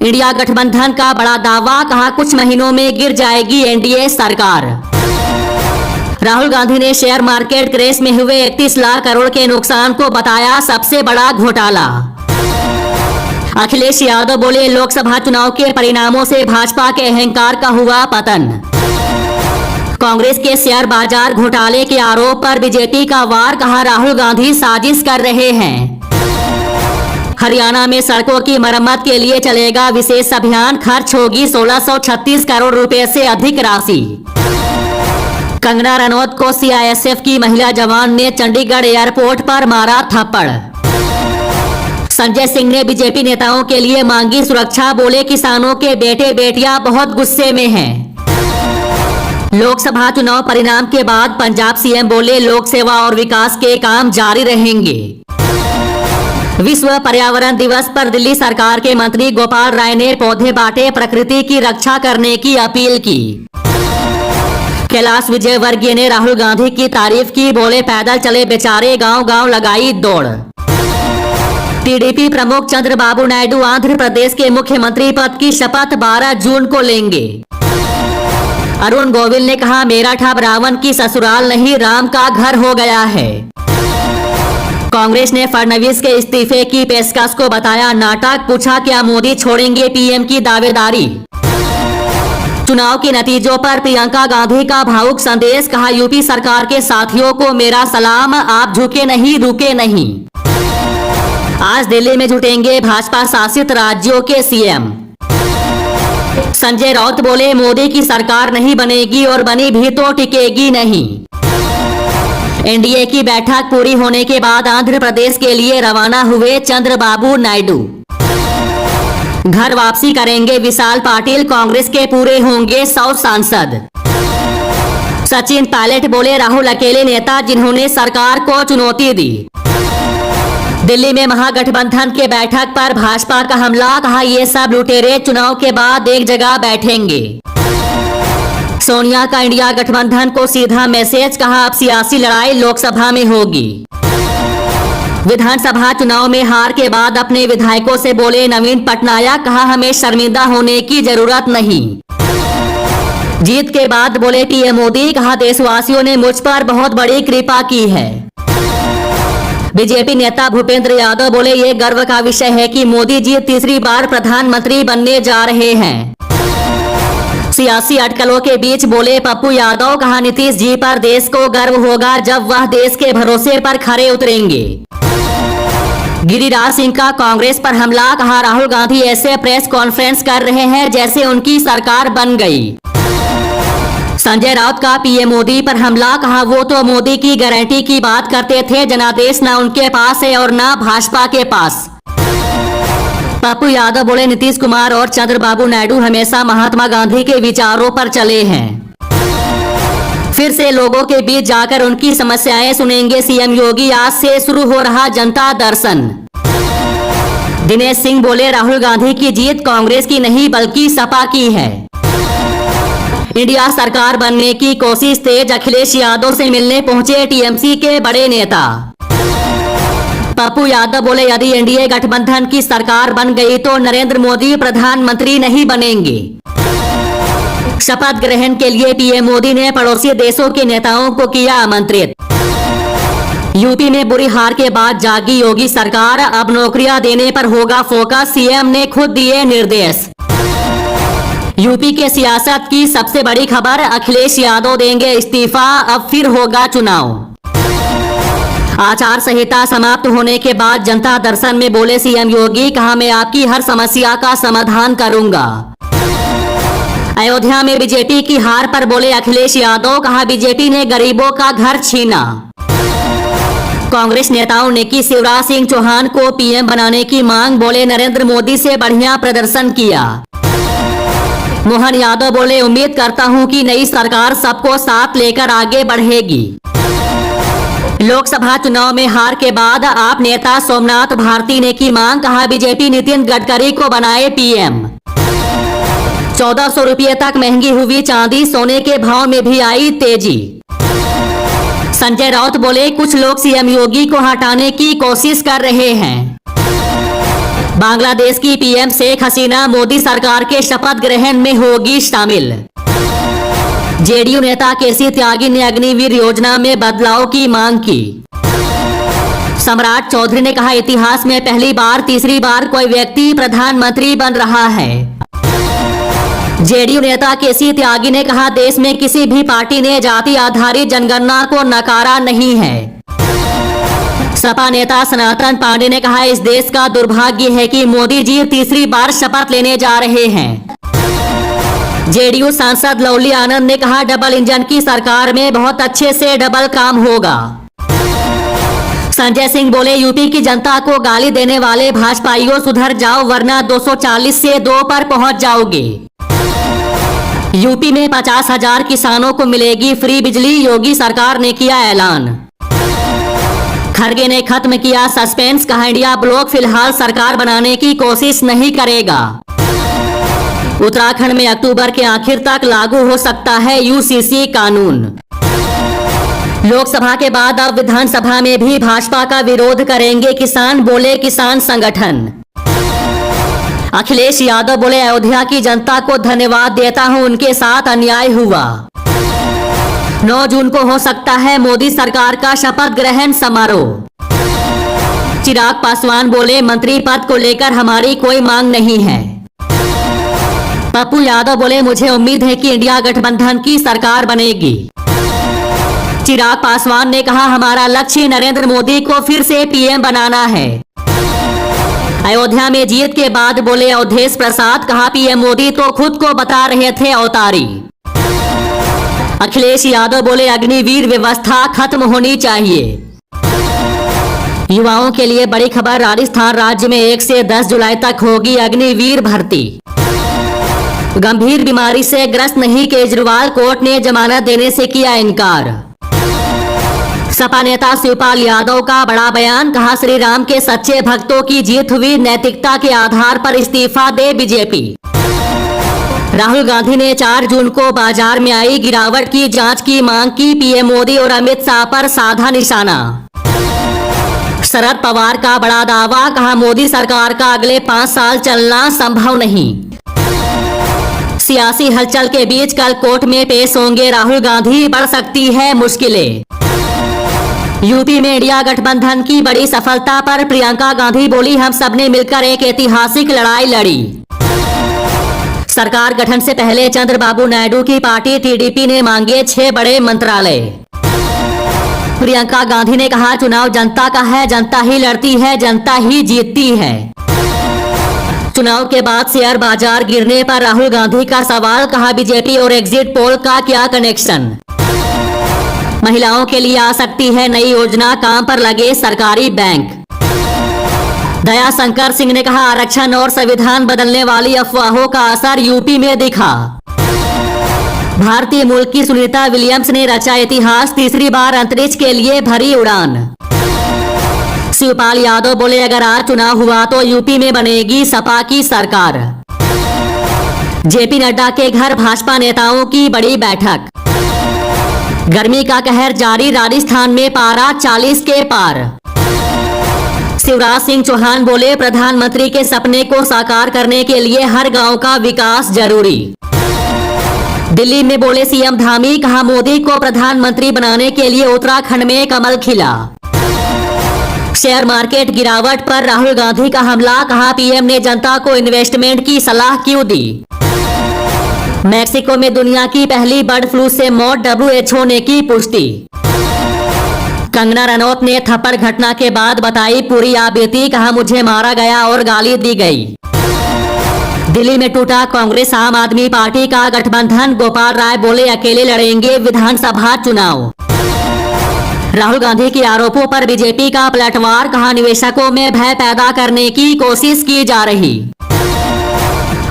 India गठबंधन का बड़ा दावा, कहा कुछ महीनों में गिर जाएगी एनडीए सरकार। राहुल गांधी ने शेयर मार्केट क्रैश में हुए 31 लाख करोड़ के नुकसान को बताया सबसे बड़ा घोटाला। अखिलेश यादव बोले लोकसभा चुनाव के परिणामों से भाजपा के अहंकार का हुआ पतन। कांग्रेस के शेयर बाजार घोटाले के आरोप पर बीजेपी का वार, कहा राहुल गांधी साजिश कर रहे हैं। हरियाणा में सड़कों की मरम्मत के लिए चलेगा विशेष अभियान, खर्च होगी 1636 करोड़ रुपए से अधिक राशि। कंगना रनौत को सीआईएसएफ की महिला जवान ने चंडीगढ़ एयरपोर्ट पर मारा थप्पड़। संजय सिंह ने बीजेपी नेताओं के लिए मांगी सुरक्षा, बोले किसानों के बेटे बेटियां बहुत गुस्से में हैं। लोकसभा चुनाव परिणाम के बाद पंजाब सीएम बोले लोक सेवा और विकास के काम जारी रहेंगे। विश्व पर्यावरण दिवस पर दिल्ली सरकार के मंत्री गोपाल राय ने पौधे बांटे, प्रकृति की रक्षा करने की अपील की। कैलाश विजयवर्गीय ने राहुल गांधी की तारीफ की, बोले पैदल चले बेचारे, गांव गांव लगाई दौड़। टीडीपी प्रमुख चंद्रबाबू नायडू आंध्र प्रदेश के मुख्यमंत्री पद की शपथ 12 जून को लेंगे। अरुण गोविल ने कहा मेरठ अब रावण की ससुराल नहीं, राम का घर हो गया है। कांग्रेस ने फडणवीस के इस्तीफे की पेशकश को बताया नाटक, पूछा क्या मोदी छोड़ेंगे पीएम की दावेदारी। चुनाव के नतीजों पर प्रियंका गांधी का भावुक संदेश, कहा यूपी सरकार के साथियों को मेरा सलाम, आप झुके नहीं रुके नहीं। आज दिल्ली में जुटेंगे भाजपा शासित राज्यों के सीएम। संजय राउत बोले मोदी की सरकार नहीं बनेगी और बनी भी तो टिकेगी नहीं। एनडीए की बैठक पूरी होने के बाद आंध्र प्रदेश के लिए रवाना हुए चंद्रबाबू नायडू। घर वापसी करेंगे विशाल पाटिल, कांग्रेस के पूरे होंगे 100 सांसद। सचिन पायलट बोले राहुल अकेले नेता जिन्होंने सरकार को चुनौती दी। दिल्ली में महागठबंधन के बैठक पर भाजपा का हमला, कहा ये सब लुटेरे चुनाव के बाद एक जगह बैठेंगे। सोनिया का इंडिया गठबंधन को सीधा मैसेज, कहा अब सियासी लड़ाई लोकसभा में होगी। विधानसभा चुनाव में हार के बाद अपने विधायकों से बोले नवीन पटनायक, कहा हमें शर्मिंदा होने की जरूरत नहीं। जीत के बाद बोले पीएम मोदी, कहा देशवासियों ने मुझ पर बहुत बड़ी कृपा की है। बीजेपी नेता भूपेंद्र यादव बोले ये गर्व का विषय है कि मोदी जी तीसरी बार प्रधानमंत्री बनने जा रहे हैं। सियासी अटकलों के बीच बोले पप्पू यादव, कहा नीतीश जी पर देश को गर्व होगा जब वह देश के भरोसे पर खरे उतरेंगे। गिरिराज सिंह का कांग्रेस पर हमला, कहा राहुल गांधी ऐसे प्रेस कॉन्फ्रेंस कर रहे हैं जैसे उनकी सरकार बन गई। संजय राउत का पीएम मोदी पर हमला, कहा वो तो मोदी की गारंटी की बात करते थे, जनादेश ना उनके पास है और ना भाजपा के पास। पप्पू यादव बोले नीतीश कुमार और चंद्रबाबू नायडू हमेशा महात्मा गांधी के विचारों पर चले हैं। फिर से लोगों के बीच जाकर उनकी समस्याएं सुनेंगे सीएम योगी, आज से शुरू हो रहा जनता दर्शन। दिनेश सिंह बोले राहुल गांधी की जीत कांग्रेस की नहीं बल्कि सपा की है। इंडिया सरकार बनने की कोशिश तेज, अखिलेश यादव से मिलने पहुंचे टीएमसी के बड़े नेता। पप्पू यादव बोले यदि एनडीए गठबंधन की सरकार बन गई तो नरेंद्र मोदी प्रधानमंत्री नहीं बनेंगे। शपथ ग्रहण के लिए पीएम मोदी ने पड़ोसी देशों के नेताओं को किया आमंत्रित। यूपी में बुरी हार के बाद जागी योगी सरकार, अब नौकरियां देने पर होगा फोकस, सीएम ने खुद दिए निर्देश। यूपी के सियासत की सबसे बड़ी खबर, अखिलेश यादव देंगे इस्तीफा, अब फिर होगा चुनाव। आचार संहिता समाप्त होने के बाद जनता दर्शन में बोले सीएम योगी, कहा मैं आपकी हर समस्या का समाधान करूंगा। अयोध्या में बीजेपी की हार पर बोले अखिलेश यादव, कहा बीजेपी ने गरीबों का घर छीना। कांग्रेस नेताओं ने की शिवराज सिंह चौहान को पीएम बनाने की मांग, बोले नरेंद्र मोदी से बढ़िया प्रदर्शन किया। मोहन यादव बोले उम्मीद करता हूं कि नई सरकार सबको साथ लेकर आगे बढ़ेगी। लोकसभा चुनाव में हार के बाद आप नेता सोमनाथ भारती ने की मांग, कहा बीजेपी नितिन गडकरी को बनाए पीएम। 1400 रुपये तक महंगी हुई चांदी, सोने के भाव में भी आई तेजी। संजय राउत बोले कुछ लोग सीएम योगी को हटाने की कोशिश कर रहे हैं। बांग्लादेश की पीएम शेख हसीना मोदी सरकार के शपथ ग्रहण में होगी शामिल। जेडीयू नेता केसी त्यागी ने अग्निवीर योजना में बदलाव की मांग की। सम्राट चौधरी ने कहा, इतिहास में पहली बार तीसरी बार कोई व्यक्ति प्रधानमंत्री बन रहा है। जेडीयू नेता केसी त्यागी ने कहा, देश में किसी भी पार्टी ने जाति आधारित जनगणना को नकारा नहीं है। सपा नेता सनातन पांडे ने कहा, इस देश का दुर्भाग्य है कि मोदी जी तीसरी बार शपथ लेने जा रहे हैं। जेडीयू सांसद लवली आनंद ने कहा, डबल इंजन की सरकार में बहुत अच्छे से डबल काम होगा। संजय सिंह बोले, यूपी की जनता को गाली देने वाले भाजपाइयों सुधर जाओ वरना 240 से 2 पर पहुंच जाओगे। यूपी में 50,000 किसानों को मिलेगी फ्री बिजली, योगी सरकार ने किया ऐलान। खड़गे ने खत्म किया सस्पेंस, कहा इंडिया ब्लॉक फिलहाल सरकार बनाने की कोशिश नहीं करेगा। उत्तराखंड में अक्टूबर के आखिर तक लागू हो सकता है यूसीसी कानून। लोकसभा के बाद अब विधानसभा में भी भाजपा का विरोध करेंगे किसान, बोले किसान संगठन। अखिलेश यादव बोले, अयोध्या की जनता को धन्यवाद देता हूं, उनके साथ अन्याय हुआ। 9 जून को हो सकता है मोदी सरकार का शपथ ग्रहण समारोह। चिराग पासवान बोले, मंत्री पद को लेकर हमारी कोई मांग नहीं है। पप्पू यादव बोले, मुझे उम्मीद है कि इंडिया गठबंधन की सरकार बनेगी। चिराग पासवान ने कहा, हमारा लक्ष्य नरेंद्र मोदी को फिर से पीएम बनाना है। अयोध्या में जीत के बाद बोले अवधेश प्रसाद, कहा पीएम मोदी तो खुद को बता रहे थे अवतारी। अखिलेश यादव बोले, अग्निवीर व्यवस्था खत्म होनी चाहिए। युवाओं के लिए बड़ी खबर, राजस्थान राज्य में 1 से 10 जुलाई तक होगी अग्निवीर भर्ती। गंभीर बीमारी से ग्रस्त नहीं, केजरीवाल कोर्ट ने जमानत देने से किया इनकार। सपा नेता शिवपाल यादव का बड़ा बयान, कहा श्री राम के सच्चे भक्तों की जीत हुई, नैतिकता के आधार पर इस्तीफा दे बीजेपी। राहुल गांधी ने 4 जून को बाजार में आई गिरावट की जांच की मांग की, पीएम मोदी और अमित शाह पर साधा निशाना। शरद पवार का बड़ा दावा, कहा मोदी सरकार का अगले 5 साल चलना संभव नहीं। सियासी हलचल के बीच कल कोर्ट में पेश होंगे राहुल गांधी, बढ़ सकती है मुश्किलें। यूपी में इंडिया गठबंधन की बड़ी सफलता पर प्रियंका गांधी बोली, हम सबने मिलकर एक ऐतिहासिक लड़ाई लड़ी। सरकार गठन से पहले चंद्रबाबू नायडू की पार्टी टीडीपी ने मांगे 6 बड़े मंत्रालय। प्रियंका गांधी ने कहा, चुनाव जनता का है, जनता ही लड़ती है, जनता ही जीतती है। चुनाव के बाद शेयर बाजार गिरने पर राहुल गांधी का सवाल, कहा बीजेपी और एग्जिट पोल का क्या कनेक्शन। महिलाओं के लिए आ सकती है नई योजना, काम पर लगे सरकारी बैंक। दया शंकर सिंह ने कहा, आरक्षण और संविधान बदलने वाली अफवाहों का असर यूपी में दिखा। भारतीय मूल की सुनीता विलियम्स ने रचा इतिहास, तीसरी बार अंतरिक्ष के लिए भरी उड़ान। शिवपाल यादव बोले, अगर आज चुनाव हुआ तो यूपी में बनेगी सपा की सरकार। जेपी नड्डा के घर भाजपा नेताओं की बड़ी बैठक। गर्मी का कहर जारी, राजस्थान में पारा 40 के पार। शिवराज सिंह चौहान बोले, प्रधानमंत्री के सपने को साकार करने के लिए हर गांव का विकास जरूरी। दिल्ली में बोले सीएम धामी, कहा मोदी को प्रधानमंत्री बनाने के लिए उत्तराखंड में कमल खिला। शेयर मार्केट गिरावट पर राहुल गांधी का हमला, कहा पीएम ने जनता को इन्वेस्टमेंट की सलाह क्यों दी। मैक्सिको में दुनिया की पहली बर्ड फ्लू से मौत, WHO ने की पुष्टि। कंगना रनौत ने थप्पड़ घटना के बाद बताई पूरी आपबीती, कहा मुझे मारा गया और गाली दी गई। दिल्ली में टूटा कांग्रेस आम आदमी पार्टी का गठबंधन, गोपाल राय बोले अकेले लड़ेंगे विधानसभा चुनाव। राहुल गांधी के आरोपों पर बीजेपी का पलटवार, कहा निवेशकों में भय पैदा करने की कोशिश की जा रही।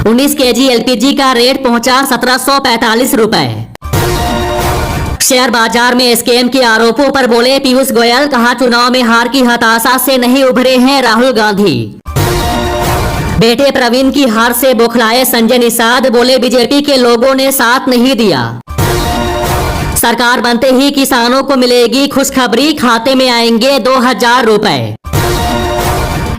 19 केजी LPG का रेट पहुंचा 1745 रुपए। शेयर बाजार में स्कैम के आरोपों पर बोले पीयूष गोयल, कहा चुनाव में हार की हताशा से नहीं उभरे हैं राहुल गांधी। बेटे प्रवीण की हार से बौखलाए संजय निषाद, बोले बीजेपी के लोगों ने साथ नहीं दिया। सरकार बनते ही किसानों को मिलेगी खुशखबरी, खाते में आएंगे 2000 रुपए।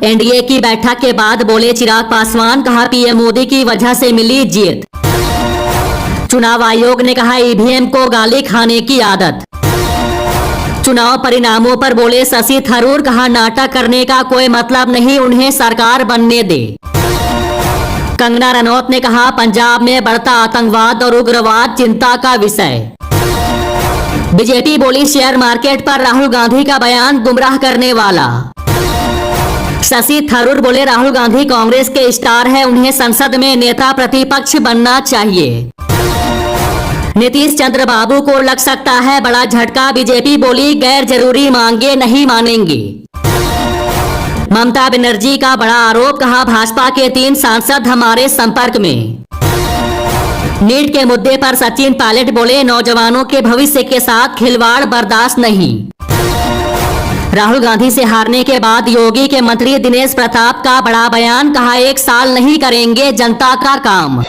एनडीए की बैठक के बाद बोले चिराग पासवान, कहा पीएम मोदी की वजह से मिली जीत। चुनाव आयोग ने कहा ईवीएम को गाली खाने की आदत। चुनाव परिणामों पर बोले शशि थरूर, कहा नाटक करने का कोई मतलब नहीं, उन्हें सरकार बनने दे। कंगना रनौत ने कहा पंजाब में बढ़ता आतंकवाद और उग्रवाद चिंता का विषय। बीजेपी बोली शेयर मार्केट पर राहुल गांधी का बयान गुमराह करने वाला। शशि थरूर बोले राहुल गांधी कांग्रेस के स्टार है, उन्हें संसद में नेता प्रतिपक्ष बनना चाहिए। नीतीश चंद्र बाबू को लग सकता है बड़ा झटका, बीजेपी बोली गैर जरूरी मांगे नहीं मानेंगे। ममता बनर्जी का बड़ा आरोप, कहा भाजपा के 3 सांसद हमारे संपर्क में। नीट के मुद्दे पर सचिन पायलट बोले नौजवानों के भविष्य के साथ खिलवाड़ बर्दाश्त नहीं। राहुल गांधी से हारने के बाद योगी के मंत्री दिनेश प्रताप का बड़ा बयान, कहा 1 साल नहीं करेंगे जनता का काम।